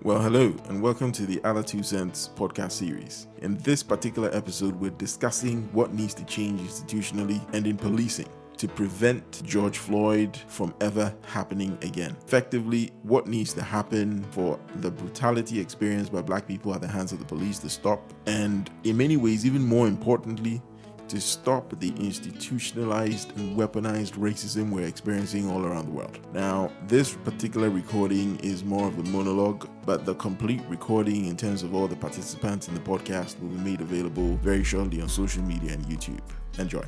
Well, hello, and welcome to the otherTwoCents podcast series. In this particular episode, we're discussing what needs to change institutionally and in policing to prevent George Floyd from ever happening again. Effectively, what needs to happen for the brutality experienced by Black people at the hands of the police to stop, and in many ways, even more importantly, to stop the institutionalized and weaponized racism we're experiencing all around the world. Now, this particular recording is more of a monologue, but the complete recording in terms of all the participants in the podcast will be made available very shortly on social media and YouTube. Enjoy.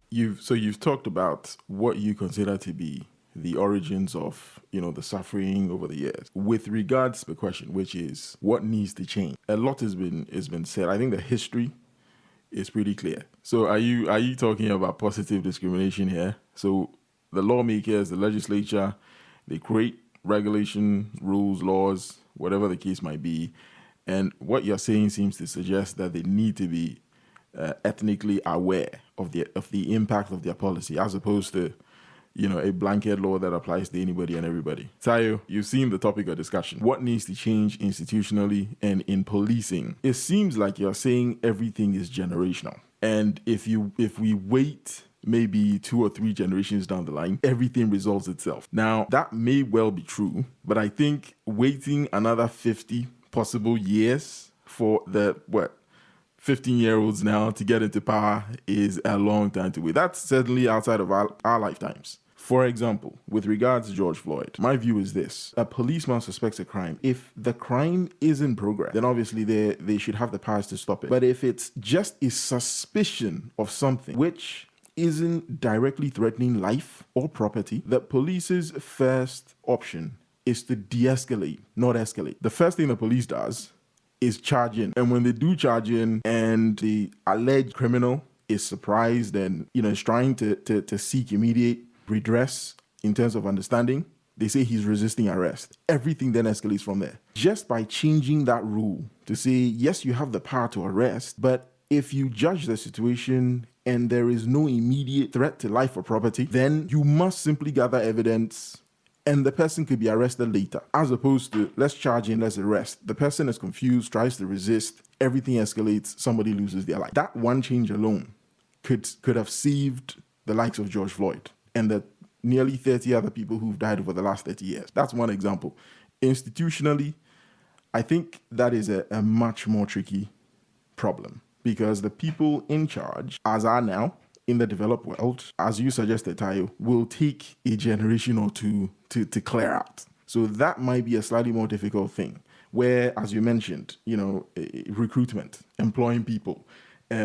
You've talked about what you consider to be the origins of, the suffering over the years. With regards to the question, which is what needs to change, a lot has been said. I think the history is pretty clear. So are you talking about positive discrimination here? So the lawmakers, the legislature, they create regulation, rules, laws, whatever the case might be, and what you're saying seems to suggest that they need to be ethnically aware of the impact of their policy, as opposed to a blanket law that applies to anybody and everybody. Tayo, you've seen the topic of discussion. What needs to change institutionally and in policing? It seems like you're saying everything is generational. And if we wait maybe 2 or 3 generations down the line, everything resolves itself. Now, that may well be true, but I think waiting another 50 possible years for the 15-year-olds now to get into power is a long time to wait. That's certainly outside of our lifetimes. For example, with regards to George Floyd, my view is this. A policeman suspects a crime. If the crime is in progress, then obviously they should have the powers to stop it. But if it's just a suspicion of something which isn't directly threatening life or property, the police's first option is to de-escalate, not escalate. The first thing the police does is charge in. And when they do charge in and the alleged criminal is surprised and is trying to seek immediate redress in terms of understanding, they say he's resisting arrest. Everything then escalates from there. Just by changing that rule to say, yes, you have the power to arrest, but if you judge the situation and there is no immediate threat to life or property, then you must simply gather evidence and the person could be arrested later, as opposed to let's charge in, let's arrest. The person is confused, tries to resist, everything escalates, somebody loses their life. That one change alone could have saved the likes of George Floyd and the nearly 30 other people who've died over the last 30 years. That's one example. Institutionally, I think that is a much more tricky problem because the people in charge, as are now, in the developed world, as you suggested, Tayo, will take a generation or two to clear out. So that might be a slightly more difficult thing, where, as you mentioned, recruitment, employing people,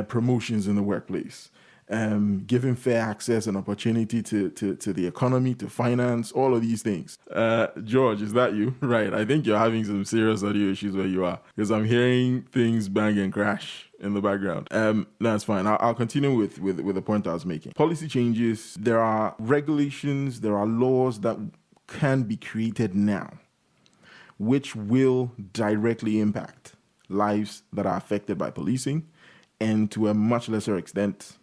promotions in the workplace, giving fair access and opportunity to the economy, to finance, all of these things. George, is that you? Right. I think you're having some serious audio issues where you are, because I'm hearing things bang and crash in the background. That's fine. I'll continue with the point I was making. Policy changes. There are regulations, there are laws that can be created now, which will directly impact lives that are affected by policing, and to a much lesser extent,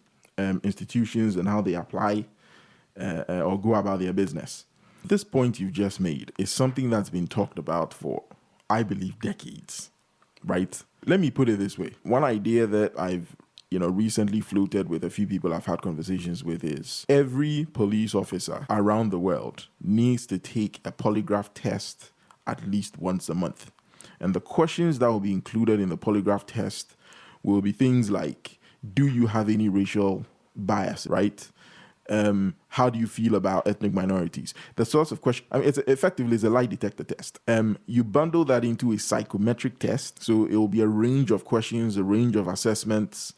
institutions and how they apply or go about their business. This point you've just made is something that's been talked about for, I believe, decades, right? Let me put it this way. One idea that I've recently floated with a few people I've had conversations with is every police officer around the world needs to take a polygraph test at least once a month. And the questions that will be included in the polygraph test will be things like, do you have any racial bias, right? How do you feel about ethnic minorities? The sorts of question, it's effectively a lie detector test. You bundle that into a psychometric test, so it will be a range of questions, a range of assessments.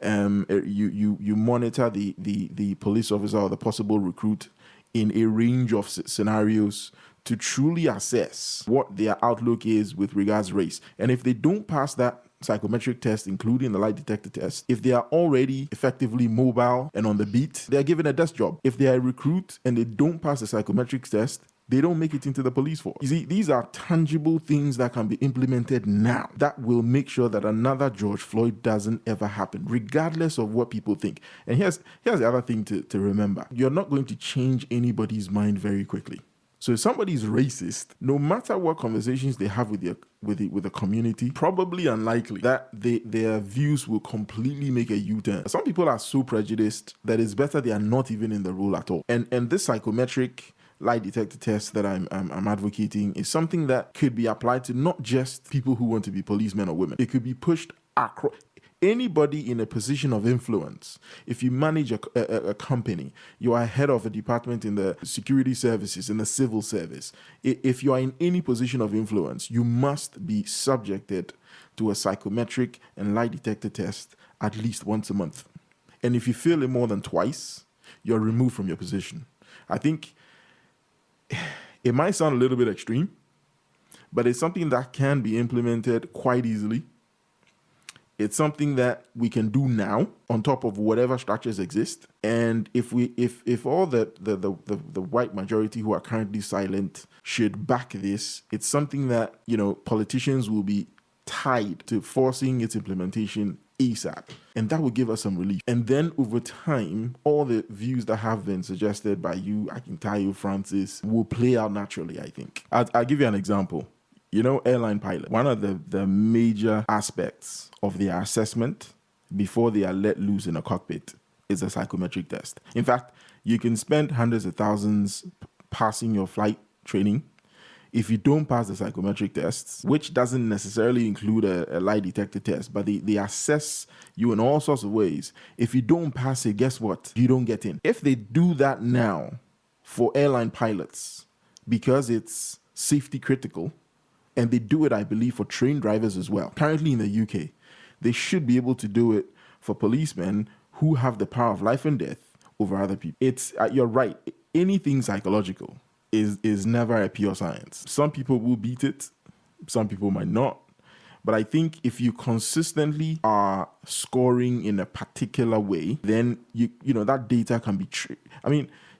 You monitor the police officer or the possible recruit in a range of scenarios to truly assess what their outlook is with regards to race. And if they don't pass that psychometric test, including the lie detector test, if they are already effectively mobile and on the beat, they are given a desk job. If they are a recruit and they don't pass the psychometric test, they don't make it into the police force. You see, these are tangible things that can be implemented now that will make sure that another George Floyd doesn't ever happen, regardless of what people think. And here's the other thing to remember. You're not going to change anybody's mind very quickly. So So if somebody's racist, no matter what conversations they have with the community, probably unlikely that their views will completely make a U-turn. Some people are so prejudiced that it's better they are not even in the role at all. And this psychometric lie detector test that I'm advocating is something that could be applied to not just people who want to be policemen or women. It could be pushed across anybody in a position of influence. If you manage a company, you are head of a department in the security services, in the civil service. If you are in any position of influence, you must be subjected to a psychometric and lie detector test at least once a month. And if you fail it more than twice, you're removed from your position. I think it might sound a little bit extreme, but it's something that can be implemented quite easily. It's something that we can do now on top of whatever structures exist. And if all the white majority who are currently silent should back this, it's something that, politicians will be tied to forcing its implementation ASAP. And that will give us some relief. And then over time, all the views that have been suggested by you, Akintayo, Francis, will play out naturally, I think. I'll give you an example. Airline pilot, one of the major aspects of their assessment before they are let loose in a cockpit is a psychometric test. In fact, you can spend hundreds of thousands passing your flight training. If you don't pass the psychometric tests, which doesn't necessarily include a lie detector test, but they assess you in all sorts of ways. If you don't pass it, guess what? You don't get in. If they do that now for airline pilots, because it's safety critical, and they do it, I believe, for train drivers as well. Currently in the UK, they should be able to do it for policemen who have the power of life and death over other people. It's you're right. Anything psychological is never a pure science. Some people will beat it. Some people might not. But I think if you consistently are scoring in a particular way, then you that data can be.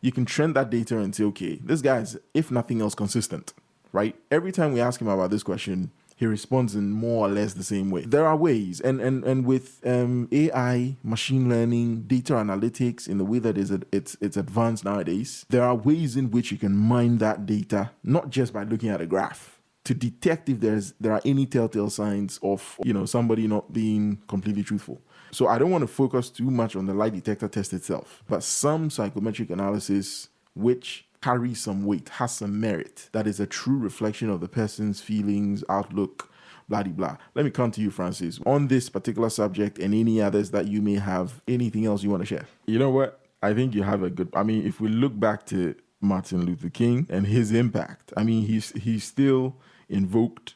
You can trend that data and say, okay, this guy is, if nothing else, consistent. Right? Every time we ask him about this question, he responds in more or less the same way. There are ways, and with AI, machine learning, data analytics, in the way that it's advanced nowadays, there are ways in which you can mine that data, not just by looking at a graph, to detect if there are any telltale signs of somebody not being completely truthful. So I don't want to focus too much on the lie detector test itself, but some psychometric analysis which carries some weight, has some merit, that is a true reflection of the person's feelings, outlook, blah, blah, blah. Let me come to you, Francis, on this particular subject and any others that you may have. Anything else you want to share? You know what? I think you have a good... if we look back to Martin Luther King and his impact, he's still invoked,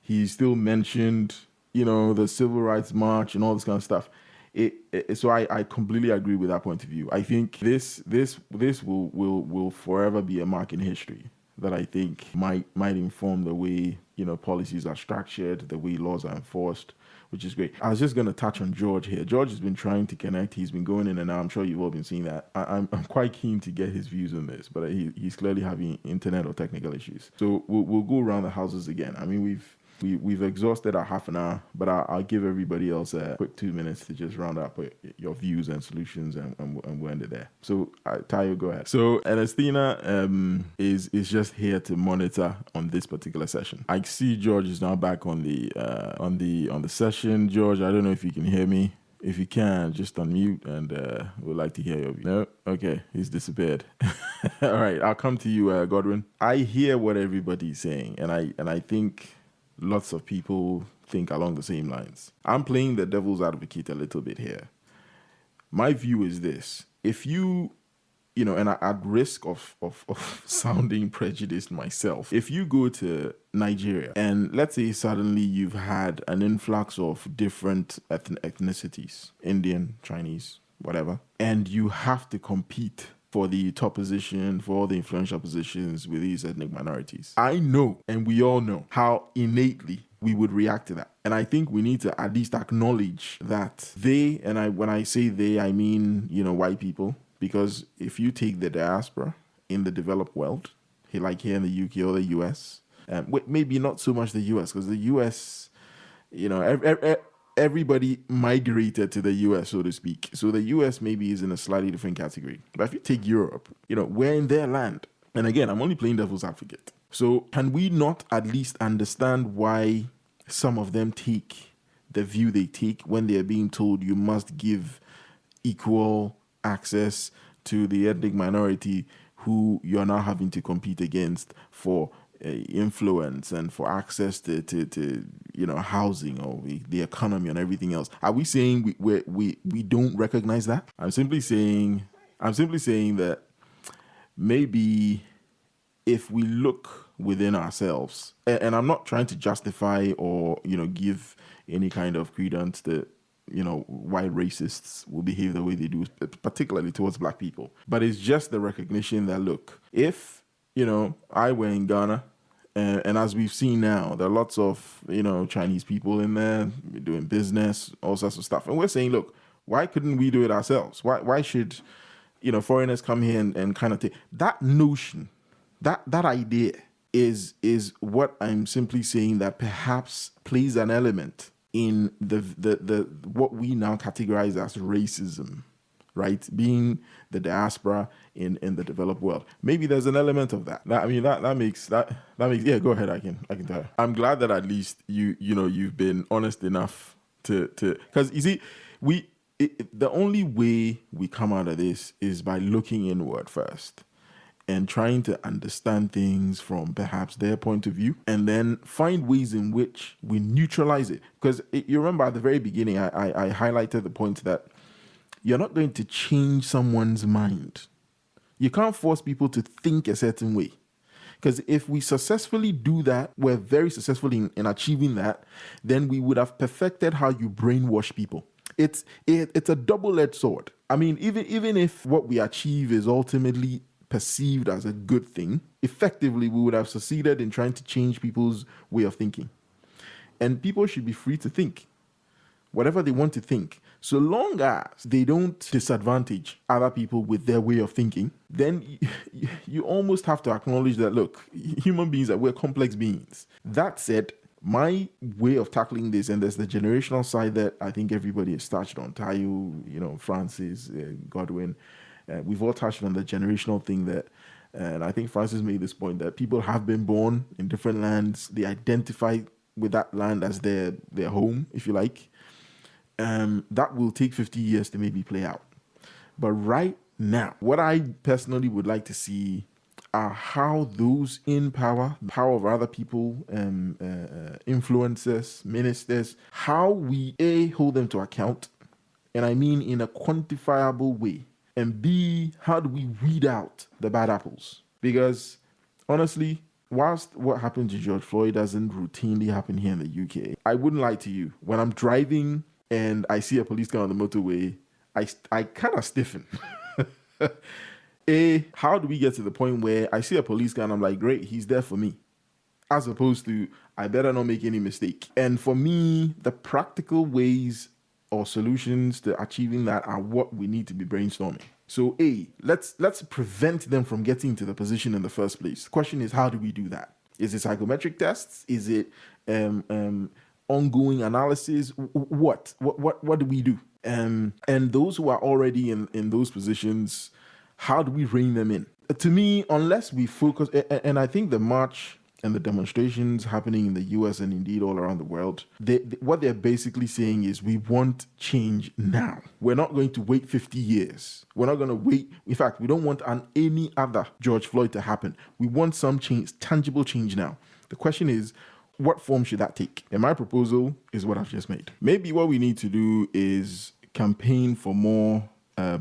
he's still mentioned, the Civil Rights March and all this kind of stuff. So I completely agree with that point of view. I think this will forever be a mark in history that I think might inform the way policies are structured, the way laws are enforced, which is great. I was just going to touch on George here. George has been trying to connect. He's been going in and out. I'm sure you've all been seeing that. I'm quite keen to get his views on this, but he's clearly having internet or technical issues. So we'll go around the houses again. We've exhausted our half an hour, but I'll give everybody else a quick 2 minutes to just round up your views and solutions, and we'll end it there. So, Tayo, go ahead. So, Ernestina is just here to monitor on this particular session. I see George is now back on the session. George, I don't know if you can hear me. If you can, just unmute, and we'd like to hear your view. No? Okay, he's disappeared. All right, I'll come to you, Godwin. I hear what everybody's saying, and I think lots of people think along the same lines. I'm playing the devil's advocate a little bit here. My view is this. If you, and at risk of sounding prejudiced myself, if you go to Nigeria and let's say suddenly you've had an influx of different ethnicities, Indian, Chinese, whatever, and you have to compete for the top position, for all the influential positions with these ethnic minorities. I know, and we all know, how innately we would react to that. And I think we need to at least acknowledge that they, and when I say they, I mean, white people, because if you take the diaspora in the developed world, like here in the UK or the US, maybe not so much the US, because the US, everybody migrated to the US, so to speak. So the US maybe is in a slightly different category. But if you take Europe, we're in their land. And again, I'm only playing devil's advocate. So can we not at least understand why some of them take the view they take when they're being told you must give equal access to the ethnic minority who you're now having to compete against for influence and for access to housing or the economy and everything else? Are we saying we don't recognize that? I'm simply saying that maybe if we look within ourselves, and I'm not trying to justify or give any kind of credence to why racists will behave the way they do, particularly towards black people. But it's just the recognition that, look, if, I were in Ghana, and as we've seen now, there are lots of, Chinese people in there doing business, all sorts of stuff. And we're saying, look, why couldn't we do it ourselves? Why should, foreigners come here and kind of take that notion, that idea is what I'm simply saying that perhaps plays an element in the what we now categorize as racism, right? Being the diaspora in the developed world. Maybe there's an element of that. That makes yeah, go ahead, I can tell you. I'm glad that at least you've been honest enough to because you see, the only way we come out of this is by looking inward first and trying to understand things from perhaps their point of view, and then find ways in which we neutralize it. Because you remember at the very beginning, I highlighted the point that you're not going to change someone's mind. You can't force people to think a certain way. Because if we successfully do that, we're very successful in achieving that, then we would have perfected how you brainwash people. It's a double-edged sword. I mean, even if what we achieve is ultimately perceived as a good thing, effectively we would have succeeded in trying to change people's way of thinking. And people should be free to think whatever they want to think, so long as they don't disadvantage other people with their way of thinking. Then you almost have to acknowledge that, look, human beings, that we're complex beings. That said, my way of tackling this, and there's the generational side that I think everybody has touched on, Tayo, Francis, Godwin, we've all touched on the generational thing that, and I think Francis made this point, that people have been born in different lands. They identify with that land as their home, if you like. That will take 50 years to maybe play out. But right now, what I personally would like to see are how those in power of other people, influencers, ministers, how we hold them to account, and I mean in a quantifiable way. And B, how do we weed out the bad apples? Because honestly, whilst what happened to George Floyd doesn't routinely happen here in the UK, I wouldn't lie to you. When I'm driving and I see a police car on the motorway, I kind of stiffen. How do we get to the point where I see a police car and I'm like, great, he's there for me? As opposed to, I better not make any mistake. And for me, the practical ways or solutions to achieving that are what we need to be brainstorming. So let's prevent them from getting to the position in the first place. The question is, how do we do that? Is it psychometric tests? Is it ongoing analysis? What do we do? And those who are already in those positions, how do we rein them in? To me, unless we focus, and I think the march and the demonstrations happening in the US and indeed all around the world, what they're basically saying is, we want change now. We're not going to wait 50 years. We're not going to wait. In fact, we don't want any other George Floyd to happen. We want some change, tangible change now. The question is, what form should that take? And my proposal is what I've just made. Maybe what we need to do is campaign for more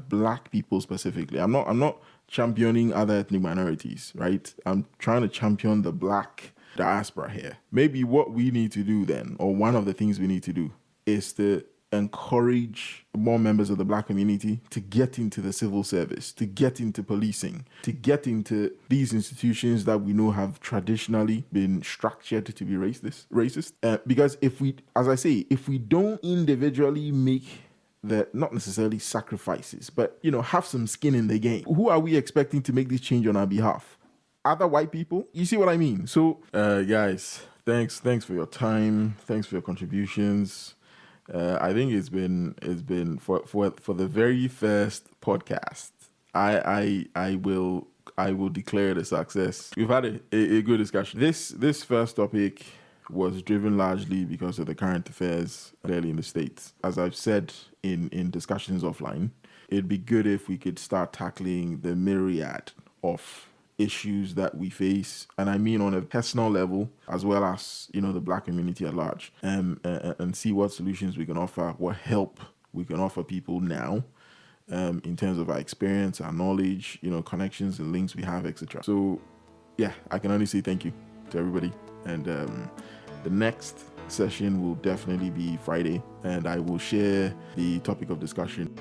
black people specifically. I'm not championing other ethnic minorities, right? I'm trying to champion the black diaspora here. Maybe what we need to do then, or one of the things we need to do, is to encourage more members of the black community to get into the civil service, to get into policing, to get into these institutions that we know have traditionally been structured to be racist. Because if we don't individually make not necessarily sacrifices, but have some skin in the game, who are we expecting to make this change on our behalf? Other white people? You see what I mean? So guys, thanks for your time, thanks for your contributions. I think it's been for the very first podcast, I will I will declare it a success. We've had a good discussion. This first topic was driven largely because of the current affairs early in the States. As I've said in discussions offline, it'd be good if we could start tackling the myriad of issues that we face, and I mean on a personal level as well as the Black community at large, and see what solutions we can offer, what help we can offer people now, in terms of our experience, our knowledge, connections and links we have, etc. So yeah, I can only say thank you to everybody, and the next session will definitely be Friday, and I will share the topic of discussion